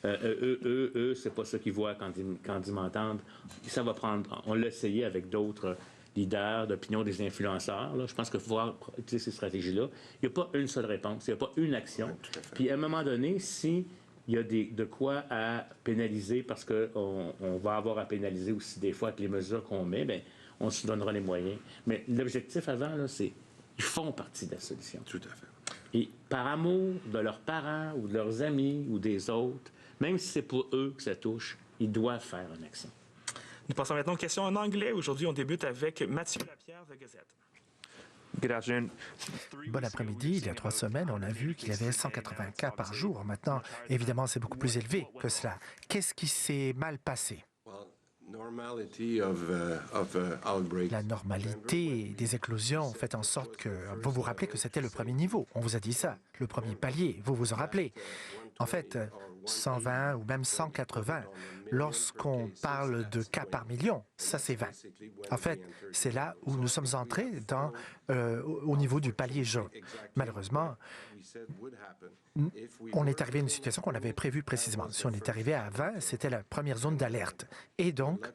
Eux, c'est pas ça qu'ils voient quand ils m'entendent. Ça va prendre... On l'a essayé avec d'autres leaders d'opinion, des influenceurs. Là. Je pense qu'il faut utiliser ces stratégies-là. Il n'y a pas une seule réponse, il n'y a pas une action. Oui, puis à un moment donné, s'il y a de quoi à pénaliser, parce qu'on va avoir à pénaliser aussi des fois avec les mesures qu'on met, bien, on se donnera les moyens. Mais l'objectif avant, là, c'est qu'ils font partie de la solution. Tout à fait. Et par amour de leurs parents ou de leurs amis ou des autres, même si c'est pour eux que ça touche, ils doivent faire une action. Nous passons maintenant aux questions en anglais. Aujourd'hui, on débute avec Mathieu Lapierre de Gazette. Good afternoon. Bon après-midi. Il y a 3 semaines, on a vu qu'il y avait 180 cas par jour. Maintenant, évidemment, c'est beaucoup plus élevé que cela. Qu'est-ce qui s'est mal passé? La normalité des éclosions fait en sorte que... Vous vous rappelez que c'était le premier niveau. On vous a dit ça, le premier palier. Vous vous en rappelez. En fait, 120 ou même 180. Lorsqu'on parle de cas par million, ça c'est 20. En fait, c'est là où nous sommes entrés au niveau du palier jaune. Malheureusement, on est arrivé à une situation qu'on avait prévue précisément. Si on est arrivé à 20, c'était la première zone d'alerte. Et donc,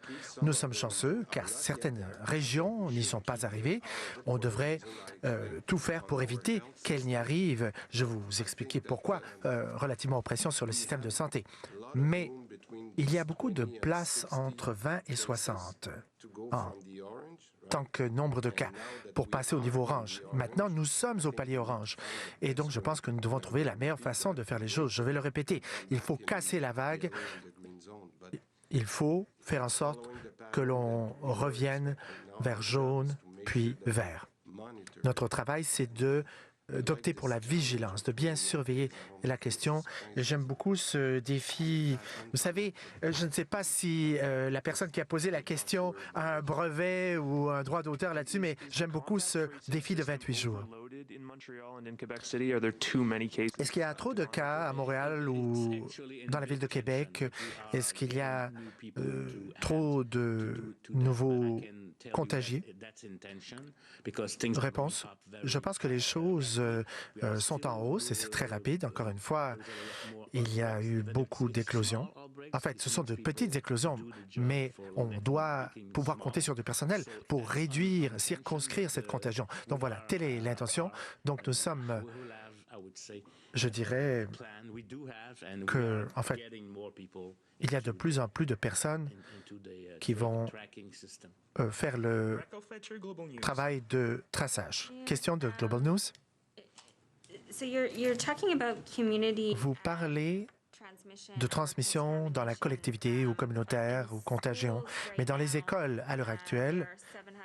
nous sommes chanceux car certaines régions n'y sont pas arrivées. On devrait tout faire pour éviter qu'elles n'y arrivent. Je vais vous expliquer pourquoi, relativement aux pressions sur le système de santé. Mais il y a beaucoup de places entre 20 et 60 en tant que nombre de cas pour passer au niveau orange. Maintenant, nous sommes au palier orange. Et donc, je pense que nous devons trouver la meilleure façon de faire les choses. Je vais le répéter, il faut casser la vague. Il faut faire en sorte que l'on revienne vers jaune, puis vert. Notre travail, c'est d'opter pour la vigilance, de bien surveiller la question. J'aime beaucoup ce défi. Vous savez, je ne sais pas si la personne qui a posé la question a un brevet ou un droit d'auteur là-dessus, mais j'aime beaucoup ce défi de 28 jours. Est-ce qu'il y a trop de cas à Montréal ou dans la ville de Québec? Est-ce qu'il y a trop de nouveaux contagiés? Réponse, je pense que les choses sont en hausse et c'est très rapide. Encore une fois, il y a eu beaucoup d'éclosions. En fait, ce sont de petites éclosions, mais on doit pouvoir compter sur du personnel pour réduire, circonscrire cette contagion. Donc voilà, telle est l'intention. Donc nous sommes, je dirais que, en fait, il y a de plus en plus de personnes qui vont faire le travail de traçage. Question de Global News. Vous parlez de transmission dans la collectivité ou communautaire ou contagion, mais dans les écoles, à l'heure actuelle,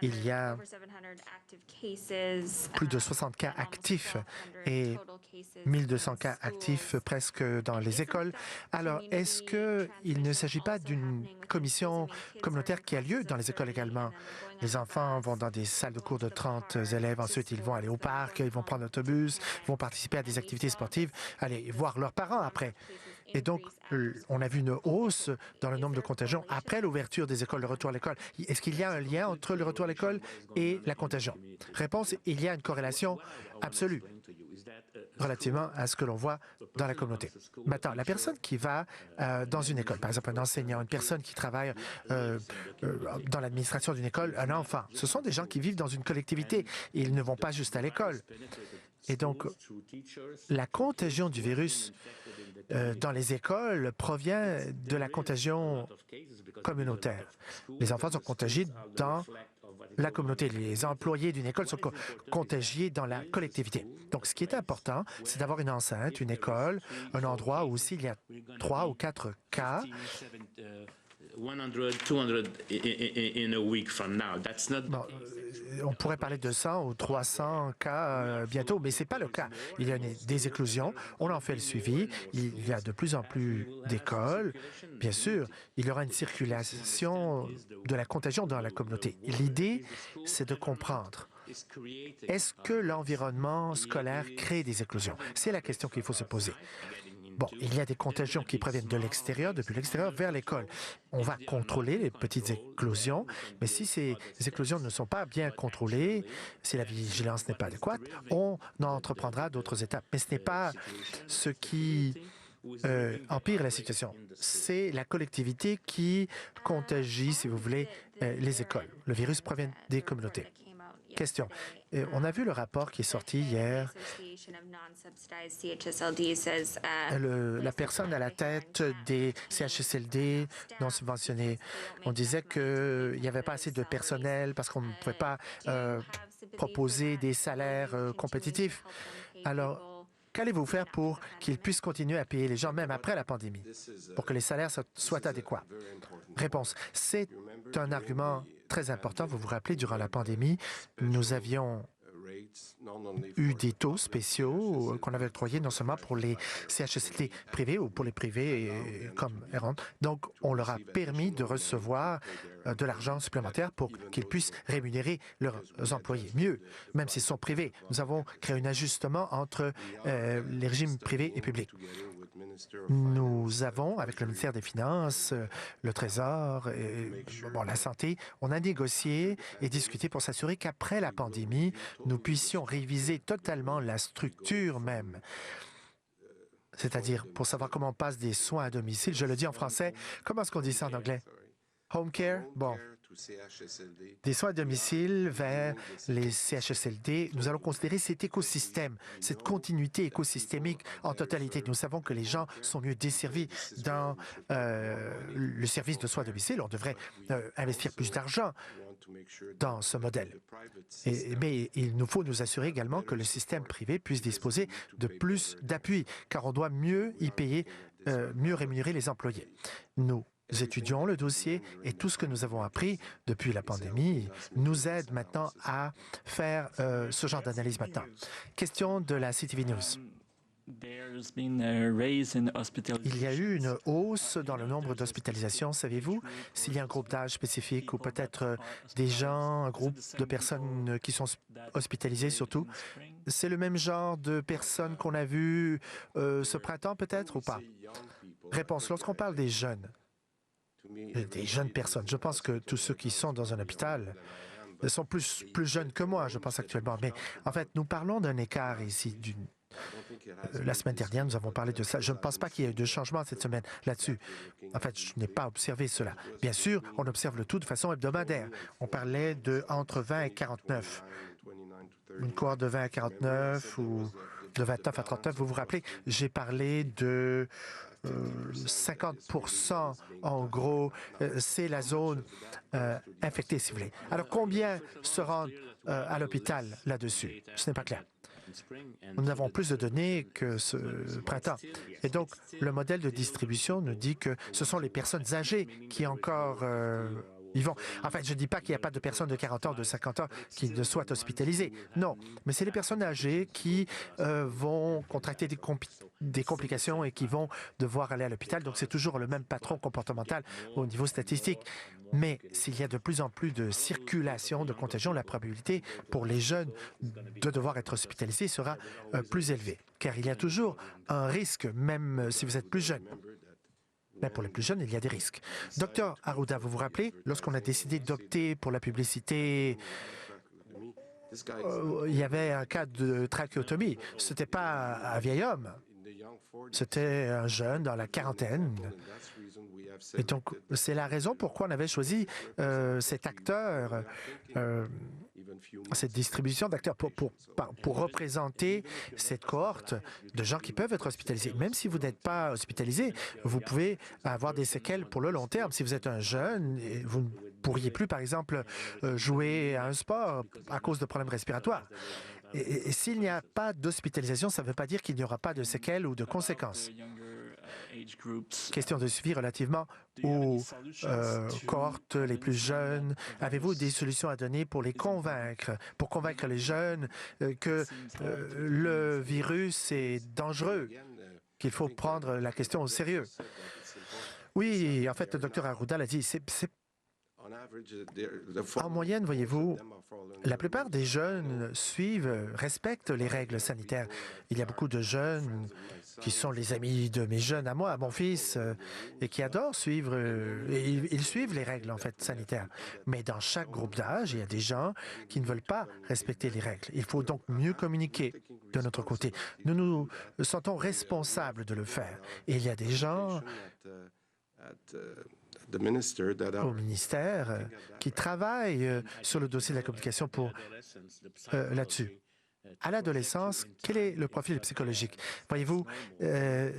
il y a plus de 60 cas actifs et 1200 cas actifs presque dans les écoles. Alors, est-ce qu'il ne s'agit pas d'une commission communautaire qui a lieu dans les écoles également? Les enfants vont dans des salles de cours de 30 élèves. Ensuite, ils vont aller au parc, ils vont prendre l'autobus, ils vont participer à des activités sportives, aller voir leurs parents après. Et donc, on a vu une hausse dans le nombre de contagions après l'ouverture des écoles, le retour à l'école. Est-ce qu'il y a un lien entre le retour à l'école et la contagion? Réponse, il y a une corrélation absolue relativement à ce que l'on voit dans la communauté. Maintenant, la personne qui va dans une école, par exemple un enseignant, une personne qui travaille dans l'administration d'une école, un enfant, ce sont des gens qui vivent dans une collectivité. Ils ne vont pas juste à l'école. Et donc, la contagion du virus dans les écoles provient de la contagion communautaire. Les enfants sont contagiés dans la communauté. Les employés d'une école sont contagiés dans la collectivité. Donc, ce qui est important, c'est d'avoir une enceinte, une école, un endroit où s'il y a 3 ou 4 cas, 100, 200 in a week from now. That's not bon, on pourrait parler de 100 ou 300 cas bientôt, mais ce n'est pas le cas. Il y a des éclosions, on en fait le suivi, il y a de plus en plus d'écoles. Bien sûr, il y aura une circulation de la contagion dans la communauté. L'idée, c'est de comprendre. Est-ce que l'environnement scolaire crée des éclosions? C'est la question qu'il faut se poser. Bon, il y a des contagions qui proviennent de l'extérieur, depuis l'extérieur vers l'école. On va contrôler les petites éclosions, mais si ces éclosions ne sont pas bien contrôlées, si la vigilance n'est pas adéquate, on entreprendra d'autres étapes. Mais ce n'est pas ce qui empire la situation. C'est la collectivité qui contagie, si vous voulez, les écoles. Le virus provient des communautés. Question. On a vu le rapport qui est sorti hier. La personne à la tête des CHSLD non subventionnés, on disait qu'il n'y avait pas assez de personnel parce qu'on ne pouvait pas proposer des salaires compétitifs. Alors, qu'allez-vous faire pour qu'ils puissent continuer à payer les gens même après la pandémie, pour que les salaires soient adéquats? Réponse. C'est un argument très important. Vous vous rappelez, durant la pandémie, nous avions eu des taux spéciaux qu'on avait octroyés non seulement pour les CHSLD privés ou pour les privés comme Errand. Donc, on leur a permis de recevoir de l'argent supplémentaire pour qu'ils puissent rémunérer leurs employés mieux, même s'ils sont privés. Nous avons créé un ajustement entre les régimes privés et publics. Nous avons, avec le ministère des Finances, le Trésor, et, la Santé, on a négocié et discuté pour s'assurer qu'après la pandémie, nous puissions réviser totalement la structure même. C'est-à-dire, pour savoir comment on passe des soins à domicile, je le dis en français, comment est-ce qu'on dit ça en anglais? Home care? Bon. Des soins à domicile vers les CHSLD, nous allons considérer cet écosystème, cette continuité écosystémique en totalité. Nous savons que les gens sont mieux desservis dans le service de soins à domicile. On devrait investir plus d'argent dans ce modèle. Mais il nous faut nous assurer également que le système privé puisse disposer de plus d'appui, car on doit mieux y payer, mieux rémunérer les employés. Nous étudions le dossier et tout ce que nous avons appris depuis la pandémie nous aide maintenant à faire ce genre d'analyse maintenant. Question de la CTV News. Il y a eu une hausse dans le nombre d'hospitalisations. Savez-vous s'il y a un groupe d'âge spécifique ou peut-être des gens, un groupe de personnes qui sont hospitalisées surtout? C'est le même genre de personnes qu'on a vu ce printemps peut-être ou pas? Réponse, lorsqu'on parle des jeunes personnes. Je pense que tous ceux qui sont dans un hôpital sont plus jeunes que moi, je pense actuellement. Mais en fait, nous parlons d'un écart ici. La semaine dernière, nous avons parlé de ça. Je ne pense pas qu'il y ait eu de changement cette semaine là-dessus. En fait, je n'ai pas observé cela. Bien sûr, on observe le tout de façon hebdomadaire. On parlait de entre 20 et 49. Une cohorte de 20 à 49 ou de 29 à 39. Vous vous rappelez, j'ai parlé de 50% en gros, c'est la zone infectée, si vous voulez. Alors, combien se rendent à l'hôpital là-dessus? Ce n'est pas clair. Nous avons plus de données que ce printemps. Et donc, le modèle de distribution nous dit que ce sont les personnes âgées qui encore Ils vont. En fait, je ne dis pas qu'il n'y a pas de personnes de 40 ans, de 50 ans qui ne soient hospitalisées. Non, mais c'est les personnes âgées qui vont contracter des complications et qui vont devoir aller à l'hôpital. Donc, c'est toujours le même patron comportemental au niveau statistique. Mais s'il y a de plus en plus de circulation, de contagion, la probabilité pour les jeunes de devoir être hospitalisés sera plus élevée. Car il y a toujours un risque, même si vous êtes plus jeune. Mais pour les plus jeunes, il y a des risques. Docteur Arruda, vous vous rappelez, lorsqu'on a décidé d'opter pour la publicité, il y avait un cas de trachéotomie. Ce n'était pas un vieil homme. C'était un jeune dans la quarantaine. Et donc, c'est la raison pourquoi on avait choisi cet acteur, cette distribution d'acteurs pour représenter cette cohorte de gens qui peuvent être hospitalisés. Même si vous n'êtes pas hospitalisé, vous pouvez avoir des séquelles pour le long terme. Si vous êtes un jeune, vous ne pourriez plus, par exemple, jouer à un sport à cause de problèmes respiratoires. Et s'il n'y a pas d'hospitalisation, ça ne veut pas dire qu'il n'y aura pas de séquelles ou de conséquences. Question de suivi relativement aux cohortes les plus jeunes. Avez-vous des solutions à donner pour les convaincre, pour convaincre les jeunes que le virus est dangereux, qu'il faut prendre la question au sérieux? Oui, en fait, le docteur Arruda l'a dit, en moyenne, voyez-vous, la plupart des jeunes respectent les règles sanitaires. Il y a beaucoup de jeunes qui sont les amis de mes jeunes à moi, à mon fils, et qui adorent suivre, ils suivent les règles, en fait, sanitaires. Mais dans chaque groupe d'âge, il y a des gens qui ne veulent pas respecter les règles. Il faut donc mieux communiquer de notre côté. Nous nous sentons responsables de le faire. Et il y a des gens au ministère qui travaillent sur le dossier de la communication là-dessus. À l'adolescence, quel est le profil psychologique? Voyez-vous,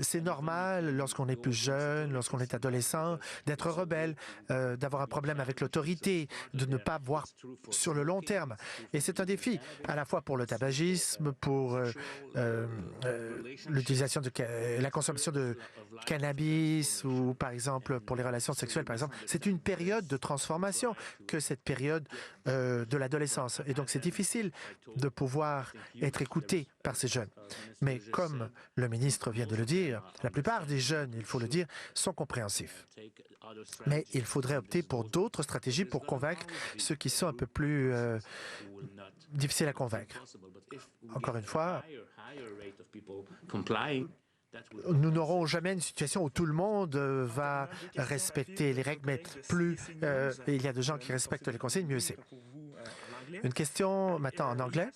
c'est normal lorsqu'on est plus jeune, lorsqu'on est adolescent, d'être rebelle, d'avoir un problème avec l'autorité, de ne pas voir sur le long terme. Et c'est un défi, à la fois pour le tabagisme, pour l'utilisation la consommation de cannabis ou, par exemple, pour les relations sexuelles, par exemple. C'est une période de transformation que cette période de l'adolescence. Et donc, c'est difficile de pouvoir être écouté par ces jeunes. Mais comme le ministre vient de le dire, la plupart des jeunes, il faut le dire, sont compréhensifs. Mais il faudrait opter pour d'autres stratégies pour convaincre ceux qui sont un peu plus difficiles à convaincre. Encore une fois, nous n'aurons jamais une situation où tout le monde va respecter les règles, mais plus il y a de gens qui respectent les consignes, mieux c'est. Une question maintenant en anglais.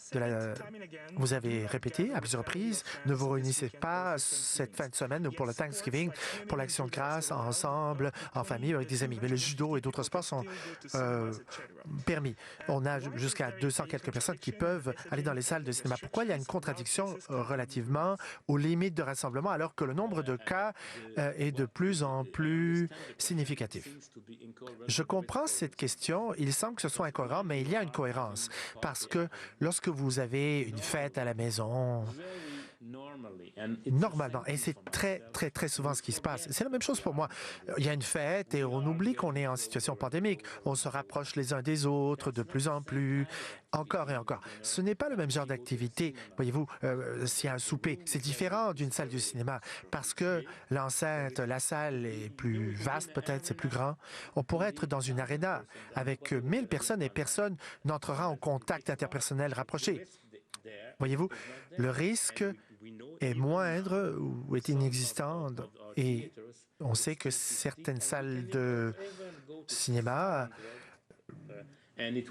Vous avez répété à plusieurs reprises, ne vous réunissez pas cette fin de semaine ou pour le Thanksgiving, pour l'Action de grâce, ensemble, en famille, avec des amis. Mais le judo et d'autres sports sont permis. On a jusqu'à 200 quelques personnes qui peuvent aller dans les salles de cinéma. Pourquoi il y a une contradiction relativement aux limites de rassemblement alors que le nombre de cas est de plus en plus significatif? Je comprends cette question. Il semble que ce soit incohérent, mais il y a une cohérence. Parce que lorsque vous avez une fête à la maison, normalement, et c'est très, très, très souvent ce qui se passe. C'est la même chose pour moi. Il y a une fête et on oublie qu'on est en situation pandémique. On se rapproche les uns des autres de plus en plus, encore et encore. Ce n'est pas le même genre d'activité. Voyez-vous, s'il y a un souper, c'est différent d'une salle de cinéma parce que l'enceinte, la salle est plus vaste peut-être, c'est plus grand. On pourrait être dans une aréna avec 1000 personnes et personne n'entrera en contact interpersonnel rapproché. Voyez-vous, le risque est moindre ou est inexistant et on sait que certaines salles de cinéma,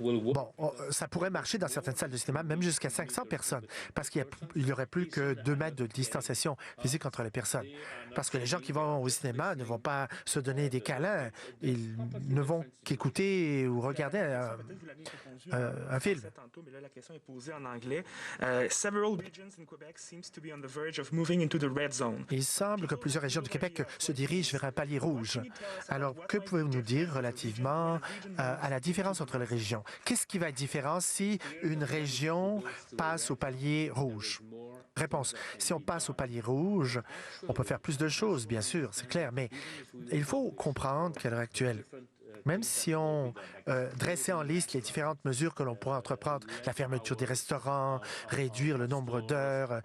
bon, ça pourrait marcher dans certaines salles de cinéma, même jusqu'à 500 personnes, parce qu'il n'y aurait plus que 2 mètres de distanciation physique entre les personnes. Parce que les gens qui vont au cinéma ne vont pas se donner des câlins, ils ne vont qu'écouter ou regarder un film. Mais là, la question est posée en anglais. Several regions in Quebec seems to be on the verge of moving into the red zone. Il semble que plusieurs régions du Québec se dirigent vers un palier rouge. Alors, que pouvez-vous nous dire relativement à la différence entre les régions? Qu'est-ce qui va être différent si une région passe au palier rouge? Réponse. Si on passe au palier rouge, on peut faire plus de choses, bien sûr, c'est clair, mais il faut comprendre qu'à l'heure actuelle, Même si on dressait en liste les différentes mesures que l'on pourrait entreprendre, la fermeture des restaurants, réduire le nombre d'heures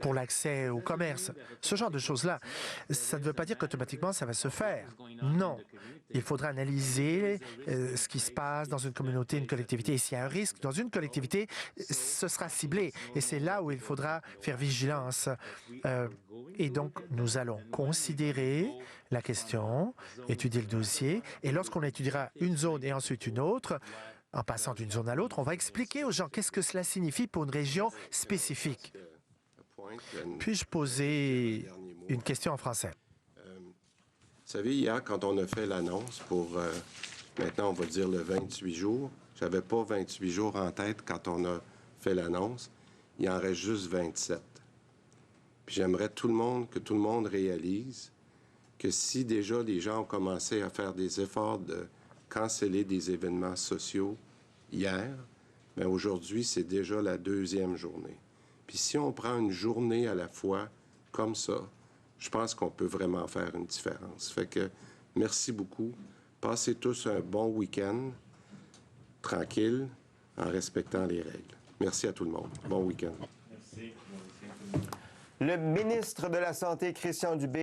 pour l'accès au commerce, ce genre de choses-là, ça ne veut pas dire qu'automatiquement ça va se faire. Non. Il faudra analyser ce qui se passe dans une communauté, une collectivité. Et s'il y a un risque dans une collectivité, ce sera ciblé. Et c'est là où il faudra faire vigilance. Et donc, nous allons considérer la question, étudier le dossier, et lorsqu'on étudiera une zone et ensuite une autre, en passant d'une zone à l'autre, on va expliquer aux gens qu'est-ce que cela signifie pour une région spécifique. Puis-je poser une question en français? Vous savez, hier, quand on a fait l'annonce pour, maintenant, on va dire le 28 jours, j'avais pas 28 jours en tête quand on a fait l'annonce. Il en reste juste 27. Puis j'aimerais que tout le monde réalise que si déjà les gens ont commencé à faire des efforts de canceller des événements sociaux hier, bien aujourd'hui, c'est déjà la 2e journée. Puis si on prend une journée à la fois comme ça, je pense qu'on peut vraiment faire une différence. Fait que merci beaucoup. Passez tous un bon week-end, tranquille, en respectant les règles. Merci à tout le monde. Bon week-end. Le ministre de la Santé, Christian Dubé,